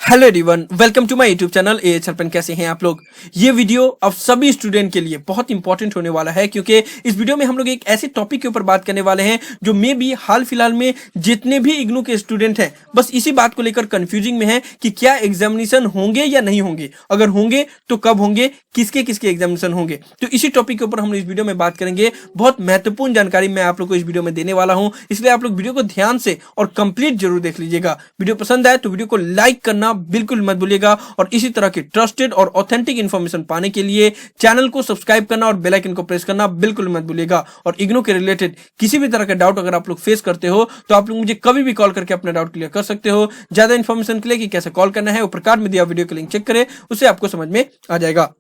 Hello everyone, welcome to my YouTube channel एएच हरपन। कैसे हैं आप लोग। ये वीडियो अब सभी स्टूडेंट के लिए बहुत इंपॉर्टेंट होने वाला है, क्योंकि इस वीडियो में हम लोग एक ऐसे टॉपिक के ऊपर बात करने वाले हैं जो मे भी हाल फिलहाल में जितने भी इग्नू के स्टूडेंट हैं बस इसी बात को लेकर कंफ्यूजिंग में है कि क्या एग्जामिनेशन होंगे या नहीं होंगे, अगर होंगे तो कब होंगे, किसके किसके एग्जामिनेशन होंगे। तो इसी टॉपिक के ऊपर हम इस वीडियो में बात करेंगे। बहुत महत्वपूर्ण जानकारी मैं आप लोग को इस वीडियो में देने वाला हूं, इसलिए आप लोग वीडियो को ध्यान से और कंप्लीट जरूर देख लीजिएगा। वीडियो पसंद आए तो वीडियो को लाइक करना बिल्कुल मत भूलिएगा, और इसी तरह की ट्रस्टेड और ऑथेंटिक इंफॉर्मेशन पाने के लिए चैनल को सब्सक्राइब करना और बेल आइकन को प्रेस करना बिल्कुल मत भूलिएगा। और इग्नू के रिलेटेड किसी भी तरह का डाउट अगर आप लोग फेस करते हो तो आप लोग मुझे कभी भी कॉल करके अपना डाउट क्लियर कर सकते हो। ज्यादा इंफॉर्मेशन के लिए कि कैसे कॉल करना है वो प्रकार में दिया वीडियो का लिंक चेक करें, उससे आपको समझ में आ जाएगा।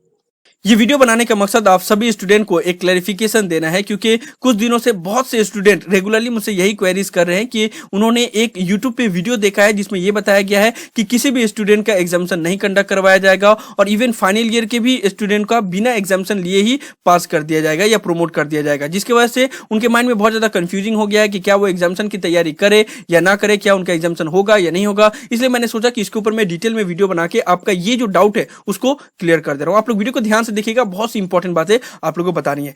ये वीडियो बनाने का मकसद आप सभी स्टूडेंट को एक क्लैरिफिकेशन देना है, क्योंकि कुछ दिनों से बहुत से स्टूडेंट रेगुलरली मुझसे यही क्वेरीज कर रहे हैं कि उन्होंने एक यूट्यूब पे वीडियो देखा है जिसमें यह बताया गया है कि किसी भी स्टूडेंट का एग्जामिनेशन नहीं कंडक्ट करवाया जाएगा, और इवन फाइनल ईयर के भी स्टूडेंट का बिना एग्जामिनेशन लिए ही पास कर दिया जाएगा या प्रोमोट कर दिया जाएगा, जिसकी वजह से उनके माइंड में बहुत ज्यादा कंफ्यूजिंग हो गया है कि क्या वो एग्जामिनेशन की तैयारी करे या ना करे, क्या उनका एग्जामिनेशन होगा या नहीं होगा। इसलिए मैंने सोचा कि इसके ऊपर मैं डिटेल में वीडियो बना के आपका ये जो डाउट है उसको क्लियर कर दे रहा हूं। आप लोग वीडियो को ध्यान से देखिएगा, बहुत सी इंपॉर्टेंट बातें आप लोगों को बतानी है।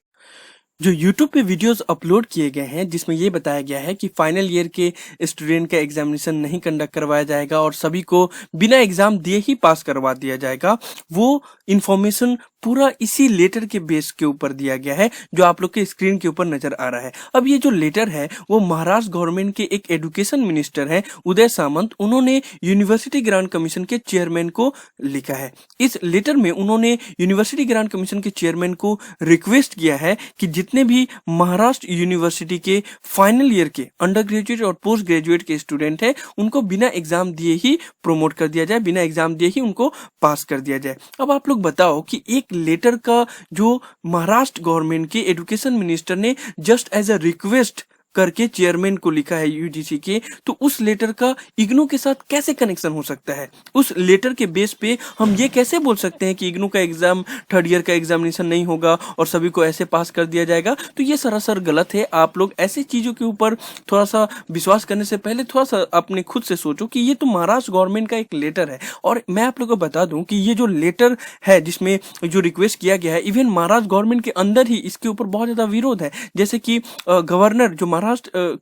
जो YouTube पे वीडियोस अपलोड किए गए हैं जिसमें यह बताया गया है कि फाइनल ईयर के स्टूडेंट का एग्जामिनेशन नहीं कंडक्ट करवाया जाएगा और सभी को बिना एग्जाम दिए ही पास करवा दिया जाएगा, वो इंफॉर्मेशन पूरा इसी लेटर के बेस के ऊपर दिया गया है जो आप लोग के स्क्रीन के ऊपर नजर आ रहा है। अब ये जो लेटर है वो महाराष्ट्र गवर्नमेंट के एक एजुकेशन मिनिस्टर हैं उदय सामंत, उन्होंने यूनिवर्सिटी ग्रांट कमीशन के चेयरमैन को लिखा है। इस लेटर में उन्होंने यूनिवर्सिटी ग्रांट कमीशन के चेयरमैन को रिक्वेस्ट किया है कि जितने भी महाराष्ट्र यूनिवर्सिटी के फाइनल ईयर के अंडर ग्रेजुएट और पोस्ट ग्रेजुएट के स्टूडेंट हैं उनको बिना एग्जाम दिए ही प्रोमोट कर दिया जाए, बिना एग्जाम दिए ही उनको पास कर दिया जाए। अब आप लोग बताओ कि एक लेटर का जो महाराष्ट्र गवर्नमेंट के एजुकेशन मिनिस्टर ने जस्ट एज अ रिक्वेस्ट करके चेयरमैन को लिखा है यूजीसी के, तो उस लेटर का इग्नू के साथ कैसे कनेक्शन हो सकता है। उस लेटर के बेस पे हम ये कैसे बोल सकते हैं कि इग्नू का एग्जाम थर्ड ईयर का एग्जामिनेशन नहीं होगा और सभी को ऐसे पास कर दिया जाएगा। तो ये सरासर गलत है। आप लोग ऐसी चीजों के ऊपर थोड़ा सा विश्वास करने से पहले थोड़ा सा अपने खुद से सोचो कि ये तो महाराष्ट्र गवर्नमेंट का एक लेटर है। और मैं आप लोगों को बता दूं कि ये जो लेटर है जिसमें जो रिक्वेस्ट किया गया है, इवन महाराष्ट्र गवर्नमेंट के अंदर ही इसके ऊपर बहुत ज्यादा विरोध है। जैसे कि गवर्नर जो महाराष्ट्र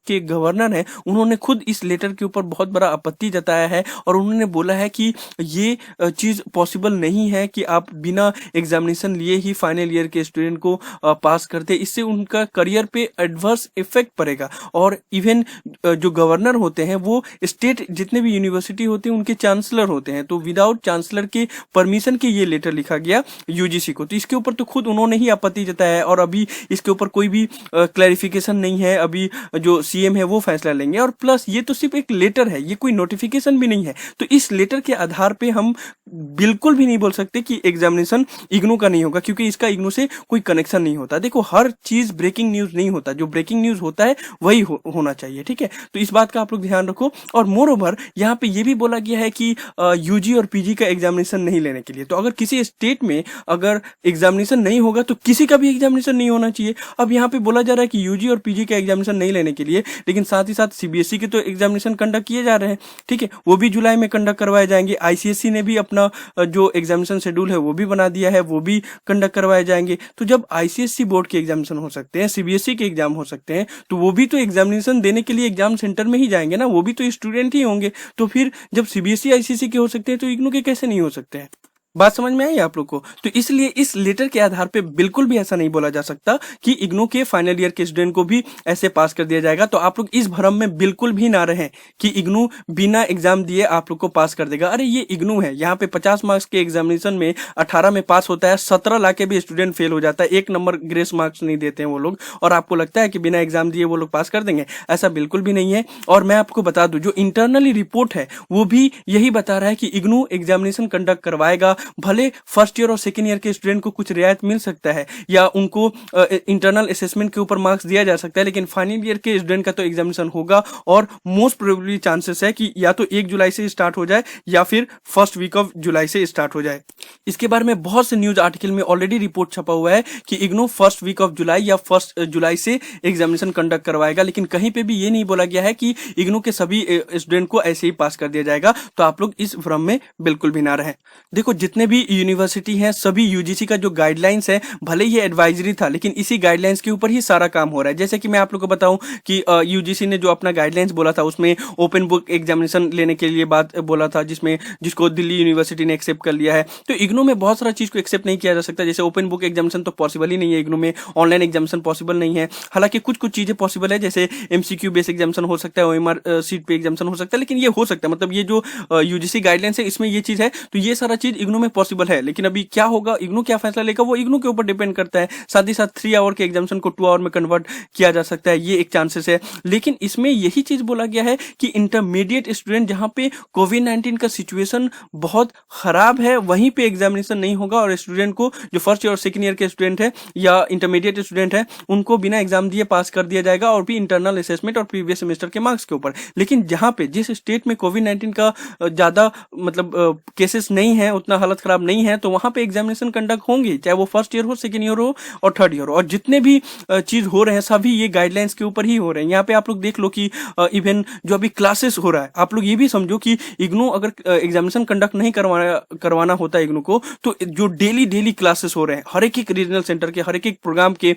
के गवर्नर हैं उन्होंने खुद इस लेटर के ऊपर बहुत बड़ा आपत्ति जताया है, और उन्होंने बोला है कि ये चीज पॉसिबल नहीं है कि आप बिना एग्जामिनेशन लिए ही फाइनल ईयर के स्टूडेंट को पास करते, इससे उनका करियर पे एडवर्स इफेक्ट पड़ेगा। और इवन जो गवर्नर होते हैं वो स्टेट जितने भी यूनिवर्सिटी होते हैं उनके चांसलर होते हैं, तो विदाउट चांसलर के परमिशन के ये लेटर लिखा गया यूजीसी को। तो इसके ऊपर तो खुद उन्होंने ही आपत्ति जताया है, और अभी इसके ऊपर कोई भी क्लैरिफिकेशन नहीं है। अभी जो सीएम है वो फैसला लेंगे, और प्लस ये तो सिर्फ एक लेटर है, ये कोई नोटिफिकेशन भी नहीं है। तो इस लेटर के आधार पे हम बिल्कुल भी नहीं बोल सकते कि एग्जामिनेशन इग्नू का नहीं होगा, क्योंकि इसका इग्नू से कोई कनेक्शन नहीं होता। देखो, हर चीज ब्रेकिंग न्यूज नहीं होता, जो ब्रेकिंग न्यूज होता है वही होना चाहिए, ठीक है। तो इस बात का आप लोग ध्यान रखो। और मोर ओवर यहाँ पे ये भी बोला गया है कि यूजी और पीजी का एग्जामिनेशन नहीं लेने के लिए, तो अगर किसी स्टेट में अगर एग्जामिनेशन नहीं होगा तो किसी का भी एग्जामिनेशन नहीं होना चाहिए। अब यहाँ पे बोला जा रहा है कि यूजी और पीजी का एग्जामिनेशन नहीं लेने के लिए, लेकिन साथ ही साथ सीबीएसई के तो एग्जामिनेशन कंडक्ट किए जा रहे हैं, ठीक है, वो भी जुलाई में कंडक्ट करवाए जाएंगे। आईसीएसई ने भी अपना जो एग्जामिनेशन शेड्यूल है वो भी बना दिया है, वो भी कंडक्ट करवाए जाएंगे। तो जब आईसीएसई बोर्ड के एग्जामिनेशन हो सकते हैं, सीबीएसई के एग्जाम हो सकते हैं, तो वो भी तो एग्जामिनेशन देने के लिए एग्जाम सेंटर में ही जाएंगे ना, वो भी तो स्टूडेंट ही होंगे। तो फिर जब सीबीएसई आईसीएसई के हो सकते हैं तो इग्नू के कैसे नहीं हो सकते हैं। बात समझ में आई आप लोग को। तो इसलिए इस लेटर के आधार पे बिल्कुल भी ऐसा नहीं बोला जा सकता कि इग्नू के फाइनल ईयर के स्टूडेंट को भी ऐसे पास कर दिया जाएगा। तो आप लोग इस भ्रम में बिल्कुल भी ना रहें कि इग्नू बिना एग्जाम दिए आप लोग को पास कर देगा। अरे ये इग्नू है, यहाँ पे 50 मार्क्स के एग्जामिनेशन में 18 में पास होता है, 17 लाके भी स्टूडेंट फेल हो जाता है, 1 नंबर ग्रेस मार्क्स नहीं देते हैं वो लोग, और आपको लगता है कि बिना एग्जाम दिए वो लोग पास कर देंगे। ऐसा बिल्कुल भी नहीं है। और मैं आपको बता दूं, जो इंटरनली रिपोर्ट है वो भी यही बता रहा है कि इग्नू एग्जामिनेशन कंडक्ट करवाएगा। भले फर्स्ट ईयर और सेकेंड ईयर के स्टूडेंट को कुछ रियायत मिल सकता है या उनको इंटरनल असेसमेंट के ऊपर मार्क्स दिया जा सकता है, लेकिन फाइनल ईयर के स्टूडेंट का तो एग्जामिनेशन होगा, और मोस्ट प्रोबेबली चांसेस है कि या तो 1 जुलाई से स्टार्ट हो जाए या फिर फर्स्ट वीक ऑफ जुलाई से स्टार्ट हो जाए। इसके बारे में बहुत से न्यूज आर्टिकल में ऑलरेडी रिपोर्ट छपा हुआ है कि IGNOU first week of July या फर्स्ट जुलाई से एग्जामिनेशन कंडक्ट करवाएगा, लेकिन कहीं पे भी ये नहीं बोला गया है कि इग्नू के सभी स्टूडेंट को ऐसे ही पास कर दिया जाएगा। तो आप लोग इस भ्रम में बिल्कुल भी ना रहें। देखो, जितने भी यूनिवर्सिटी हैं सभी यूजीसी का जो गाइडलाइंस है, भले ही एडवाइजरी था लेकिन इसी गाइडलाइंस के ऊपर ही सारा काम हो रहा है। जैसे कि मैं आप लोग को बताऊं कि यूजीसी ने जो अपना गाइडलाइंस बोला था उसमें ओपन बुक एग्जामिनेशन लेने के लिए बात बोला था, जिसको दिल्ली यूनिवर्सिटी ने एक्सेप्ट कर लिया है। तो इग्नू में बहुत सारा चीज को एक्सेप्ट नहीं किया जा सकता। जैसे ओपन बुक एग्जामिनेशन तो पॉसिबल ही नहीं है, इग्नू में ऑनलाइन एग्जामिनेशन पॉसिबल नहीं है। हालांकि कुछ कुछ चीजें पॉसिबल है, जैसे एमसीक्यू बेस एग्जामिनेशन हो सकता है, ओएमआर सीट पे एग्जामिनेशन हो सकता है, लेकिन ये हो सकता है। मतलब ये जो यूजीसी गाइडलाइंस है इसमें ये चीज है, तो ये सारा चीज इग्नू में पॉसिबल है। लेकिन अभी क्या होगा, इग्नू क्या फैसला लेगा, वो इग्नू के ऊपर डिपेंड करता है। साथ ही साथ 3 आवर के एग्जामिनेशन को 2 आवर में कन्वर्ट किया जा सकता है, ये एक चांसेस है। लेकिन इसमें यही चीज बोला गया है कि इंटरमीडिएट स्टूडेंट जहां पे कोविड-19 का सिचुएशन बहुत खराब है वहीं पे एग्जामिनेशन नहीं होगा, और स्टूडेंट को जो फर्स्ट ईयर और सेकंड ईयर के स्टूडेंट है या इंटरमीडिएट स्टूडेंट है उनको बिना एग्जाम दिए पास कर दिया जाएगा, और भी इंटरनल असेसमेंट और प्रीवियस सेमेस्टर के मार्क्स के ऊपर। लेकिन जहां पे जिस स्टेट में कोविड-19 का ज्यादा मतलब केसेस नहीं है, उतना हालत खराब नहीं है, तो वहां पे एग्जामिनेशन कंडक्ट होंगे, चाहे वो फर्स्ट ईयर हो, सेकंड ईयर हो और थर्ड ईयर हो। और जितने भी चीज हो रहे हैं सभी ये गाइडलाइंस के ऊपर ही हो रहे हैं। यहाँ पे आप लोग देख लो कि इवन जो अभी क्लासेस हो रहा है, आप लोग ये भी समझो कि इग्नू अगर एग्जामिनेशन कंडक्ट नहीं करवाना होता इग्नू को, तो जो डेली क्लासेस हो रहे हैं हर एक रीजनल सेंटर के हर एक प्रोग्राम के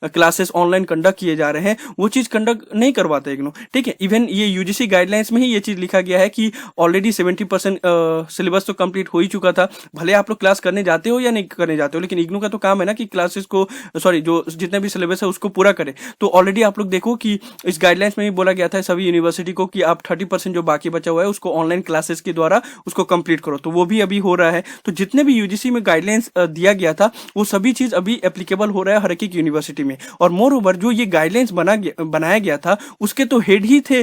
क्लासेस ऑनलाइन कंडक्ट किए जा रहे हैं, वो चीज कंडक्ट नहीं करवाता इग्नू। ठीक है, इवन ये यूजीसी गाइडलाइंस में ही ये चीज लिखा गया है कि ऑलरेडी 70% सिलेबस तो कंप्लीट हो ही चुका था। भले आप लोग क्लास करने जाते हो या नहीं करने जाते हो, लेकिन इग्नू का तो काम है ना कि क्लासेस को जो जितने भी सिलेबस है उसको पूरा करे। तो ऑलरेडी आप लोग देखो कि इस गाइडलाइंस में भी बोला गया था सभी यूनिवर्सिटी को कि आप 30% जो बाकी बचा हुआ है उसको ऑनलाइन क्लासेस के द्वारा उसको कंप्लीट करो। तो वो भी अभी हो रहा है। तो जितने भी यूजीसी में गाइडलाइंस दिया गया था वो सभी चीज अभी एप्लीकेबल हो रहा है हर एक यूनिवर्सिटी में। और मोर ओवर जो ये गाइडलाइंस बनाया गया था उसके तो हेड ही थे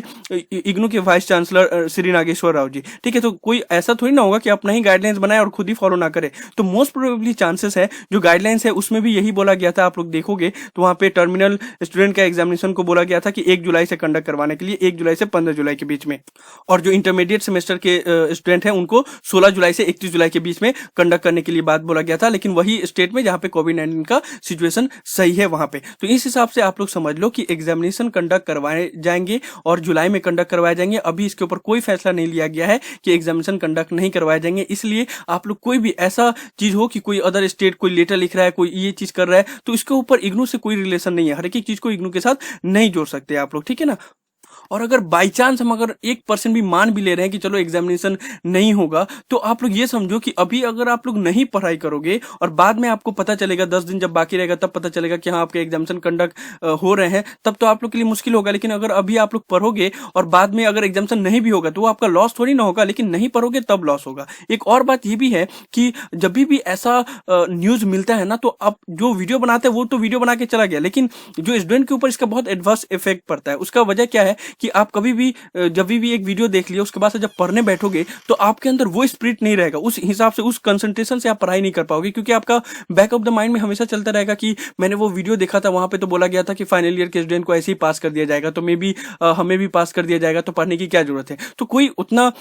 इग्नू के वाइस चांसलर श्री नागेश्वर राव जी। ठीक है, तो कोई ऐसा थोड़ी ना होगा कि अपना ही गाइडलाइंस बनाए और खुद ही फॉलो ना करे। तो मोस्ट प्रोबेबली चांसेस है जो गाइडलाइंस है उसमें भी यही बोला गया था। आप लोग देखोगे तो वहां पे टर्मिनल स्टूडेंट का एग्जामिनेशन को बोला गया था कि 1 जुलाई से कंडक्ट करवाने के लिए, 1 जुलाई से 15 जुलाई के बीच में, और जो इंटरमीडिएट सेमेस्टर के स्टूडेंट हैं उनको 16 जुलाई से 31 जुलाई के बीच में कंडक्ट करने के लिए बात बोला गया था। लेकिन वही स्टेट में जहां पे कोविड-19 का सिचुएशन सही है वहां पे। तो इस हिसाब से आप लोग समझ लो कि एग्जामिनेशन कंडक्ट करवाए जाएंगे और जुलाई में कंडक्ट करवाए जाएंगे। अभी इसके ऊपर कोई फैसला नहीं लिया गया है कि एग्जामिनेशन कंडक्ट नहीं करवाए जाएंगे। इसलिए आप लोग कोई भी ऐसा चीज हो कि कोई अदर स्टेट कोई लेटर लिख रहा है, कोई ये चीज कर रहा है, तो इसके ऊपर इग्नू से कोई रिलेशन नहीं है। हर एक चीज को इग्नू के साथ नहीं जोड़ सकते आप लोग, ठीक है ना। और अगर बाई चांस हम अगर 1% भी मान भी ले रहे हैं कि चलो एग्जामिनेशन नहीं होगा, तो आप लोग ये समझो कि अभी अगर आप लोग नहीं पढ़ाई करोगे और बाद में आपको पता चलेगा 10 दिन जब बाकी रहेगा तब पता चलेगा कि हाँ आपके एग्जामिनेशन कंडक्ट हो रहे हैं, तब तो आप लोग के लिए मुश्किल होगा। लेकिन अगर अभी आप लोग पढ़ोगे और बाद में अगर एग्जामिनेशन नहीं भी होगा तो वो आपका लॉस थोड़ी ना होगा, लेकिन नहीं पढ़ोगे तब लॉस होगा। एक और बात ये भी है कि जब भी ऐसा न्यूज मिलता है ना, तो आप जो वीडियो बनाते हैं वो तो वीडियो बना के चला गया, लेकिन जो स्टूडेंट के ऊपर इसका बहुत एडवर्स इफेक्ट पड़ता है। उसका वजह क्या है कि आप कभी भी जब भी एक वीडियो देख लिया उसके बाद से जब पढ़ने बैठोगे तो आपके अंदर वो स्पिरिट नहीं रहेगा, उस हिसाब से उस कंसंट्रेशन से आप पढ़ाई नहीं कर पाओगे, क्योंकि आपका बैक ऑफ द माइंड में हमेशा चलता रहेगा कि मैंने वो वीडियो देखा था, वहां पे तो बोला गया था कि फाइनल ईयर के स्टूडेंट को ऐसे ही पास कर दिया जाएगा, तो मे बी हमें भी पास कर दिया जाएगा, तो पढ़ने की क्या जरूरत है। तो कोई उतना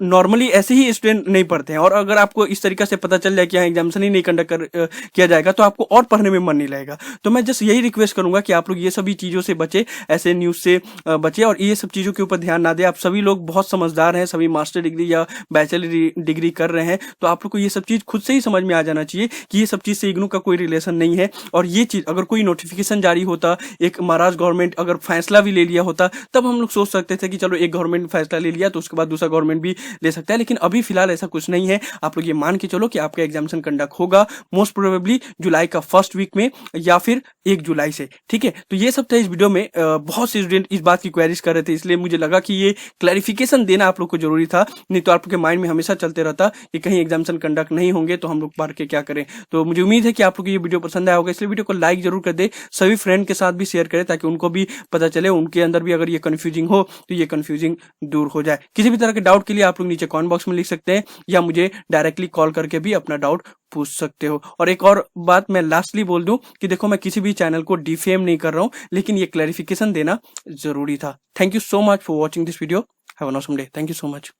नॉर्मली ऐसे ही स्टूडेंट नहीं पढ़ते हैं। और अगर आपको इस तरीके से पता चल जाए कि यहाँ एग्जामिनेशन ही नहीं कंडक्ट किया जाएगा तो आपको और पढ़ने में मन नहीं लगेगा। तो मैं जस्ट यही रिक्वेस्ट करूंगा कि आप लोग ये सभी चीजों से बचे, ऐसे न्यूज से बचे और ये सब चीजों के ऊपर ध्यान ना दें। आप सभी लोग बहुत समझदार हैं, सभी मास्टर डिग्री या बैचलर डिग्री कर रहे हैं, तो आप लोग को ये सब चीज खुद से ही समझ में आ जाना चाहिए कि ये सब चीज से इग्नू का कोई रिलेशन नहीं है। और ये चीज अगर कोई नोटिफिकेशन जारी होता, एक महाराष्ट्र गवर्नमेंट अगर फैसला भी ले लिया होता, तब हम लोग सोच सकते थे कि चलो एक गवर्नमेंट फैसला ले लिया तो उसके बाद दूसरा गवर्नमेंट भी ले सकता है। लेकिन अभी फिलहाल ऐसा कुछ नहीं है। आप लोग ये मान के चलो कि आपका एग्जामिनेशन कंडक्ट होगा मोस्ट प्रोबेबली जुलाई का फर्स्ट वीक में या फिर 1 जुलाई से। ठीक है, तो ये सब था इस वीडियो में। बहुत से स्टूडेंट इस बात की क्वेरीज कर रहे थे, इसलिए मुझे लगा कि ये क्लैरिफिकेशन देना आप लोग को जरूरी था, नहीं तो आप लोग के माइंड में हमेशा चलते रहता कि कहीं एग्जामिनेशन कंडक्ट नहीं होंगे तो हम लोग पढ़ के क्या करें। तो मुझे उम्मीद है कि आप लोग को ये वीडियो पसंद आया होगा, इसलिए वीडियो को लाइक जरूर कर दे, सभी फ्रेंड के साथ भी शेयर करें ताकि उनको भी पता चले, उनके अंदर भी अगर ये कंफ्यूजिंग हो तो ये कंफ्यूजिंग दूर हो जाए। किसी भी तरह के डाउट के लिए आप लोग नीचे कमेंट बॉक्स में लिख सकते हैं या मुझे डायरेक्टली कॉल करके भी अपना डाउट पूछ सकते हो। और एक और बात मैं लास्टली बोल दूं कि देखो, मैं किसी भी चैनल को डिफेम नहीं कर रहा हूं, लेकिन ये क्लैरिफिकेशन देना जरूरी था। Thank you so much for watching this video. Have a awesome day. Thank you so much.